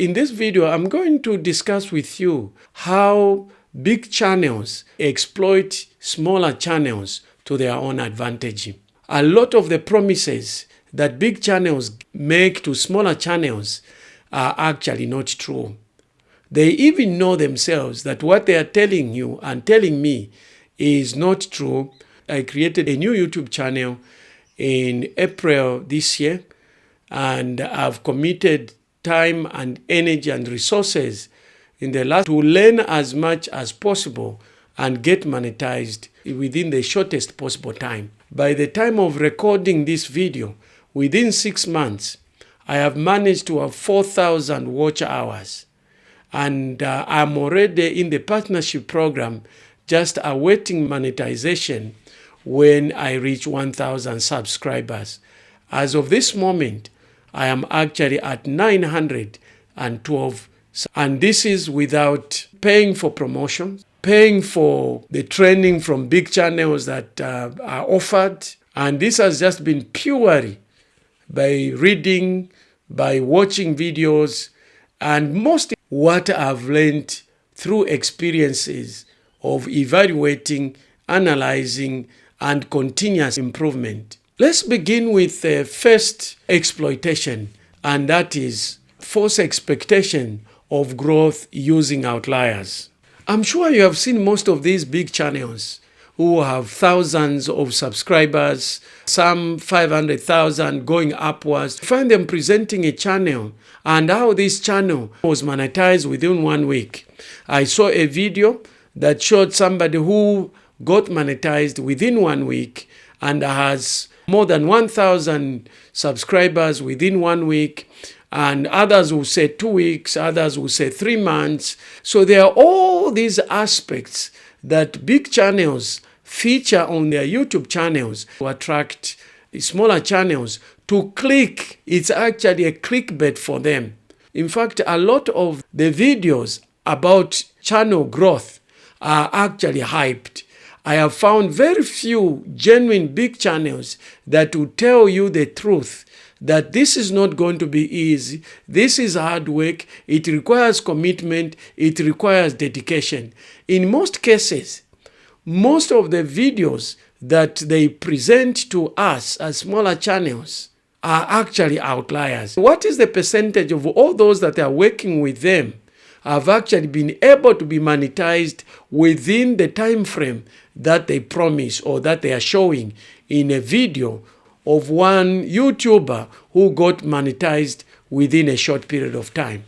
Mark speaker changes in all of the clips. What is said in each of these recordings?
Speaker 1: In this video, I'm going to discuss with you how big channels exploit smaller channels to their own advantage. A lot of the promises that big channels make to smaller channels are actually not true. They even know themselves that what they are telling you and telling me is not true. I created a new YouTube channel in April this year, and I've committed time and energy and resources in the last to learn as much as possible and get monetized within the shortest possible time. By the time of recording this video, within 6 months, I have managed to have 4,000 watch hours. And I'm already in the partnership program, just awaiting monetization when I reach 1,000 subscribers. As of this moment, I am actually at 912. And this is without paying for promotions, paying for the training from big channels that are offered. And this has just been purely by reading, by watching videos, and most what I've learned through experiences of evaluating, analyzing, and continuous improvement. Let's begin with the first exploitation, and that is false expectation of growth using outliers. I'm sure you have seen most of these big channels who have thousands of subscribers, some 500,000 going upwards. Find them presenting a channel and how this channel was monetized within 1 week. I saw a video that showed somebody who got monetized within 1 week and has more than 1,000 subscribers within 1 week. And others will say 2 weeks, others will say 3 months. So there are all these aspects that big channels feature on their YouTube channels to attract smaller channels to click. It's actually a clickbait for them. In fact, a lot of the videos about channel growth are actually hyped. I have found very few genuine big channels that will tell you the truth, that this is not going to be easy. This is hard work. It requires commitment. It requires dedication. In most cases, most of the videos that they present to us as smaller channels are actually outliers. What is the percentage of all those that are working with them have actually been able to be monetized within the time frame that they promise or that they are showing in a video of one YouTuber who got monetized within a short period of time?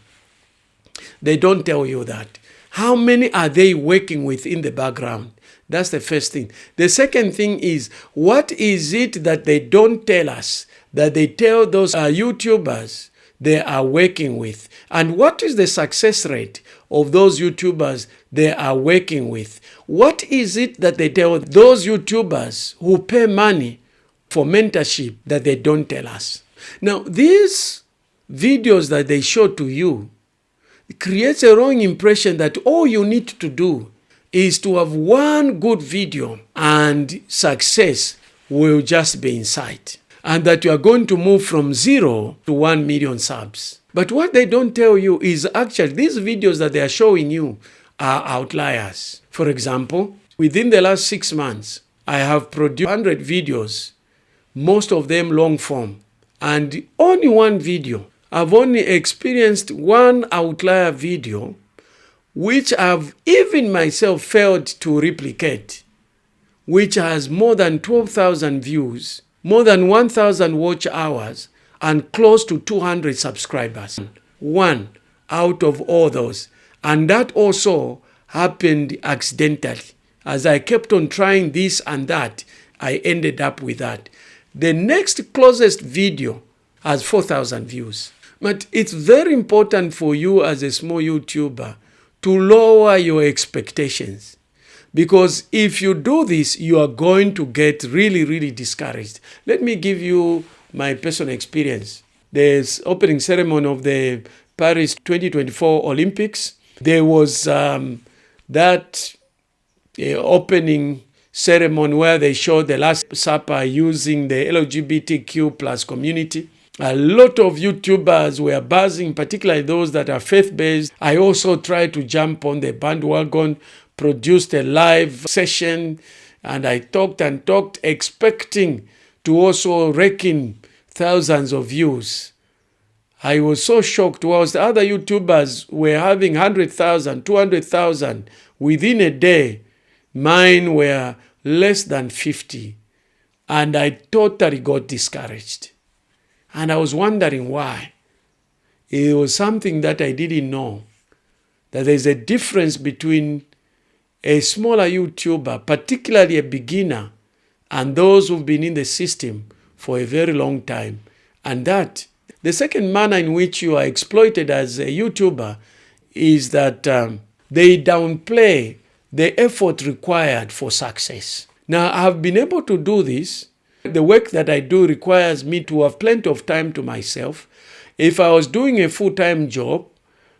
Speaker 1: They don't tell you that. How many are they working with in the background? That's the first thing. The second thing is, what is it that they don't tell us, that they tell those YouTubers they are working with? And what is the success rate of those YouTubers they are working with? What is it that they tell those YouTubers who pay money for mentorship that they don't tell us? Now, these videos that they show to you creates a wrong impression that all you need to do is to have one good video and success will just be in sight, and that you are going to move from 0 to 1 million subs. But what they don't tell you is actually these videos that they are showing you are outliers. For example, within the last 6 months, I have produced 100 videos, most of them long form, and only one video. I've only experienced one outlier video, which I've even myself failed to replicate, which has more than 12,000 views, more than 1,000 watch hours, and close to 200 subscribers. One out of all those. And that also happened accidentally. As I kept on trying this and that, I ended up with that. The next closest video has 4,000 views. But it's very important for you as a small YouTuber to lower your expectations. Because if you do this, you are going to get really, really discouraged. Let me give you my personal experience. The opening ceremony of the Paris 2024 Olympics, there was that opening ceremony where they showed the Last Supper using the LGBTQ plus community. A lot of YouTubers were buzzing, particularly those that are faith-based. I also tried to jump on the bandwagon, produced a live session, and I talked and talked, expecting to also rake in thousands of views. I was so shocked whilst the other YouTubers were having 100,000, 200,000 within a day. Mine were less than 50. And I totally got discouraged. And I was wondering why. It was something that I didn't know. That there's a difference between a smaller YouTuber, particularly a beginner, and those who've been in the system for a very long time. And that the second manner in which you are exploited as a YouTuber is that they downplay the effort required for success. Now, I've been able to do this. The work that I do requires me to have plenty of time to myself. If I was doing a full-time job,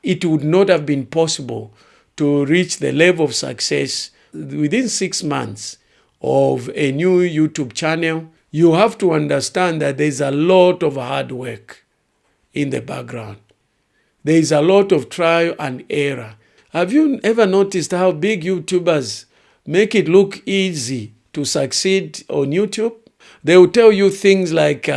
Speaker 1: it would not have been possible to reach the level of success within 6 months of a new YouTube channel. You have to understand that there's a lot of hard work in the background. There is a lot of trial and error. Have you ever noticed how big YouTubers make it look easy to succeed on YouTube? They will tell you things like,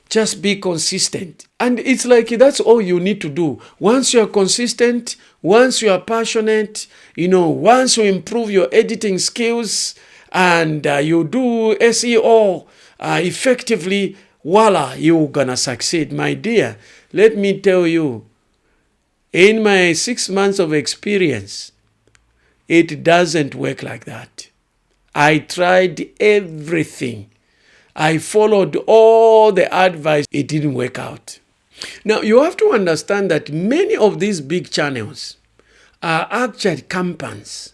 Speaker 1: just be consistent. And it's like that's all you need to do. Once you are consistent, once you are passionate, once you improve your editing skills and you do SEO effectively, voila, you're gonna succeed. My dear, let me tell you, in my 6 months of experience, it doesn't work like that. I tried everything. I followed all the advice. It didn't work out. Now, you have to understand that many of these big channels are actually companies.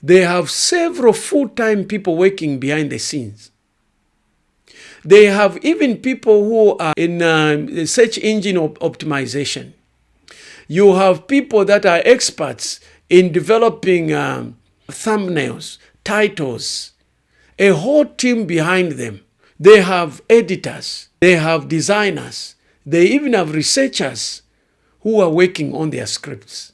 Speaker 1: They have several full-time people working behind the scenes. They have even people who are in search engine optimization. You have people that are experts in developing thumbnails, titles, a whole team behind them. They have editors, they have designers, they even have researchers who are working on their scripts.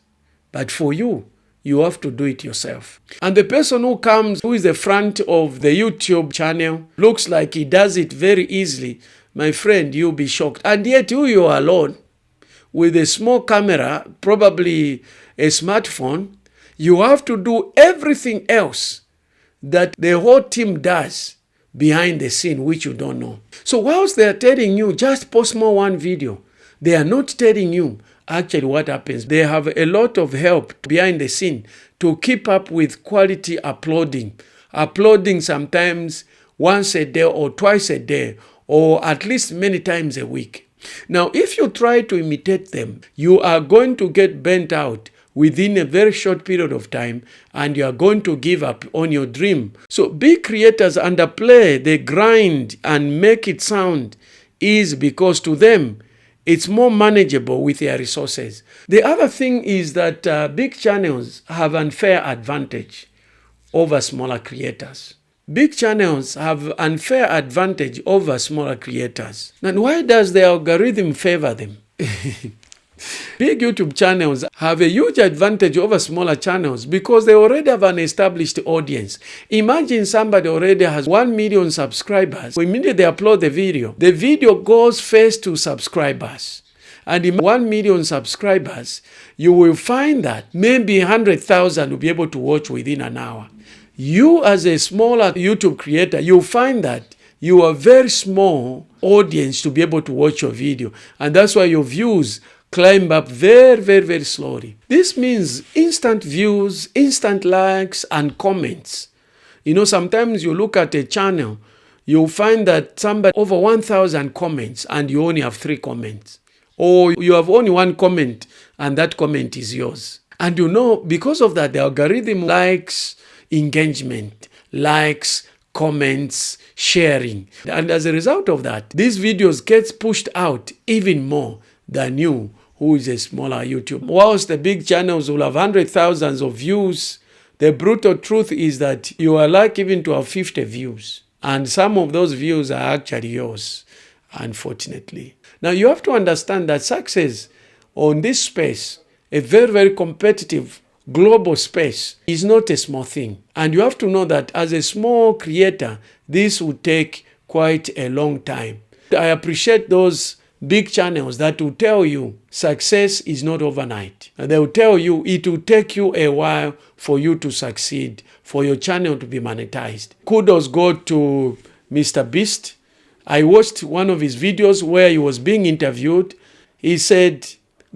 Speaker 1: But for you, you have to do it yourself. And the person who comes, who is the front of the YouTube channel, looks like he does it very easily. My friend, you'll be shocked. And yet you are alone with a small camera, probably a smartphone. You have to do everything else that the whole team does behind the scene, which you don't know. So whilst they are telling you, just post more one video, they are not telling you actually what happens. They have a lot of help behind the scene to keep up with quality uploading. Uploading sometimes once a day or twice a day, or at least many times a week. Now, if you try to imitate them, you are going to get burnt out within a very short period of time, and you are going to give up on your dream. So big creators underplay the grind and make it sound easy because to them, it's more manageable with their resources. The other thing is that big channels have unfair advantage over smaller creators. Big channels have unfair advantage over smaller creators. And why does the algorithm favor them? Big YouTube channels have a huge advantage over smaller channels because they already have an established audience. Imagine somebody already has 1 million subscribers. Immediately they upload the video goes first to subscribers. And in 1 million subscribers, you will find that maybe 100,000 will be able to watch within an hour. You as a smaller YouTube creator, you'll find that you are a very small audience to be able to watch your video. And that's why your views climb up very, very, very slowly. This means instant views, instant likes, and comments. Sometimes you look at a channel, you'll find that somebody over 1,000 comments and you only have 3 comments. Or you have only 1 comment and that comment is yours. And because of that, the algorithm likes engagement, likes comments, sharing. And as a result of that, these videos get pushed out even more than you, who is a smaller YouTube. Whilst the big channels will have 100,000 of views, the brutal truth is that you are like even to have 50 views. And some of those views are actually yours. unfortunately. Now, you have to understand that success on this space, a very, very competitive global space, is not a small thing. And you have to know that as a small creator, this will take quite a long time. I appreciate those big channels that will tell you success is not overnight. And they will tell you it will take you a while for you to succeed, for your channel to be monetized. Kudos go to Mr. Beast. I watched one of his videos where he was being interviewed. He said,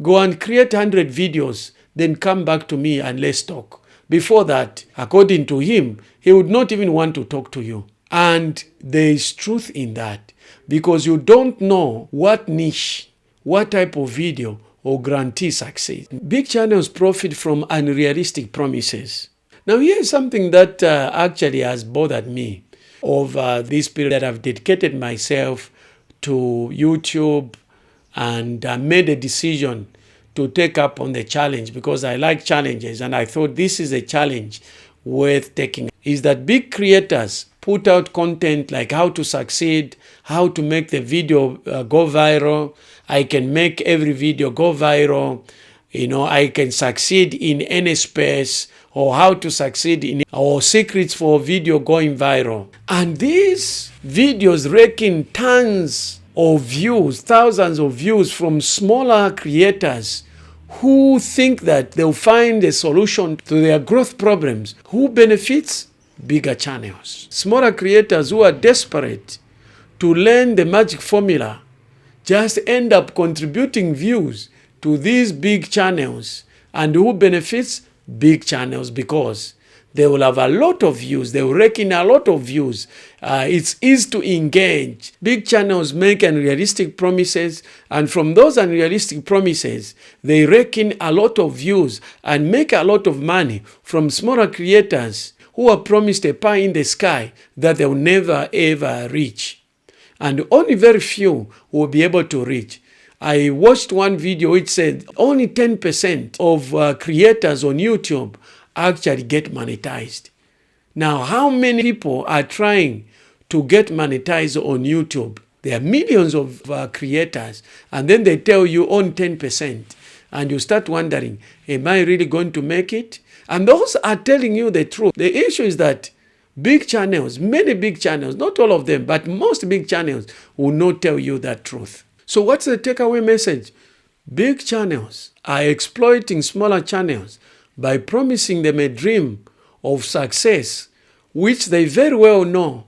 Speaker 1: go and create 100 videos, then come back to me and let's talk. Before that, according to him, he would not even want to talk to you. And there is truth in that, because you don't know what niche, what type of video will guarantee success. Big channels profit from unrealistic promises. Now, here's something that actually has bothered me over this period that I've dedicated myself to YouTube and made a decision to take up on the challenge, because I like challenges and I thought this is a challenge worth taking, is that big creators put out content like how to succeed, how to make the video go viral. I can make every video go viral. I can succeed in any space, or how to succeed in, or secrets for video going viral. And these videos raking tons of views, thousands of views from smaller creators who think that they'll find a solution to their growth problems. Who benefits? Bigger channels. Smaller creators who are desperate to learn the magic formula just end up contributing views to these big channels. And who benefits? Big channels, because they will have a lot of views. They will rake in a lot of views. It's easy to engage. Big channels make unrealistic promises, and from those unrealistic promises, they rake in a lot of views and make a lot of money from smaller creators who are promised a pie in the sky that they'll never ever reach. And only very few will be able to reach. I watched one video which said only 10% of creators on YouTube actually get monetized. Now, how many people are trying to get monetized on YouTube? There are millions of creators, and then they tell you only 10%. And you start wondering, am I really going to make it? And those are telling you the truth. The issue is that big channels, many big channels, not all of them, but most big channels will not tell you that truth. So what's the takeaway message? Big channels are exploiting smaller channels by promising them a dream of success, which they very well know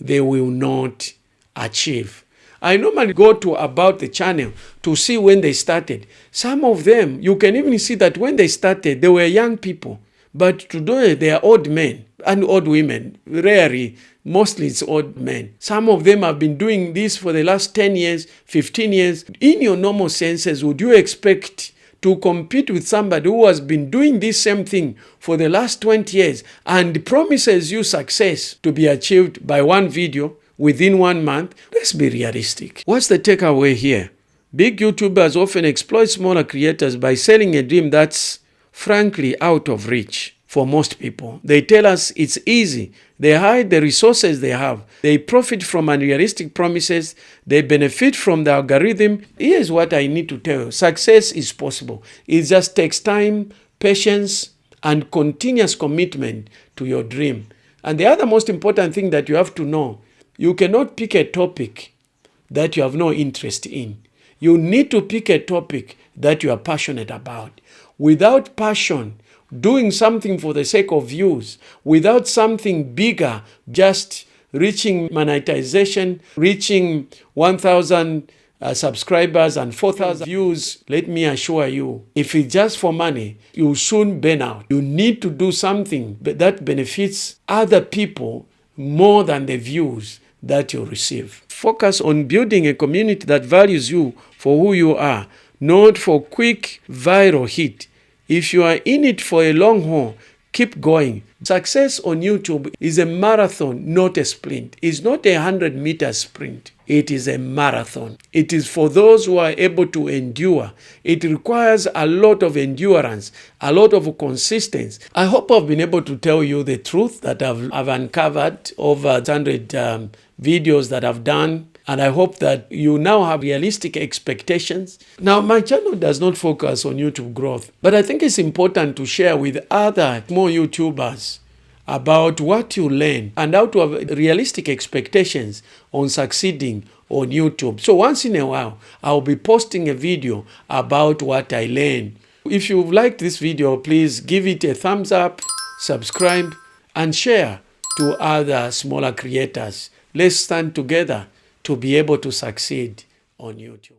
Speaker 1: they will not achieve. I normally go to about the channel to see when they started. Some of them, you can even see that when they started, they were young people. But today, they are old men and old women. Rarely, mostly it's old men. Some of them have been doing this for the last 10 years, 15 years. In your normal senses, would you expect to compete with somebody who has been doing this same thing for the last 20 years and promises you success to be achieved by one video within 1 month? Let's be realistic. What's the takeaway here? Big YouTubers often exploit smaller creators by selling a dream that's frankly out of reach for most people. They tell us it's easy. They hide the resources they have. They profit from unrealistic promises. They benefit from the algorithm. Here's what I need to tell you. Success is possible. It just takes time, patience, and continuous commitment to your dream. And the other most important thing that you have to know, you cannot pick a topic that you have no interest in. You need to pick a topic that you are passionate about. Without passion, doing something for the sake of views, without something bigger, just reaching monetization, reaching 1,000 subscribers and 4,000 views, let me assure you, if it's just for money, you'll soon burn out. You need to do something that benefits other people more than the views that you receive. Focus on building a community that values you for who you are, not for quick viral hit. If you are in it for a long haul, keep going. Success on YouTube is a marathon, not a sprint. It's not a 100-meter sprint. It is a marathon. It is for those who are able to endure. It requires a lot of endurance, a lot of consistency. I hope I've been able to tell you the truth that I've uncovered over 100 videos that I've done. And I hope that you now have realistic expectations. Now, my channel does not focus on YouTube growth, but I think it's important to share with other more YouTubers about what you learn and how to have realistic expectations on succeeding on YouTube. So once in a while, I'll be posting a video about what I learned. If you've liked this video, please give it a thumbs up, subscribe, and share to other smaller creators. Let's stand together to be able to succeed on YouTube.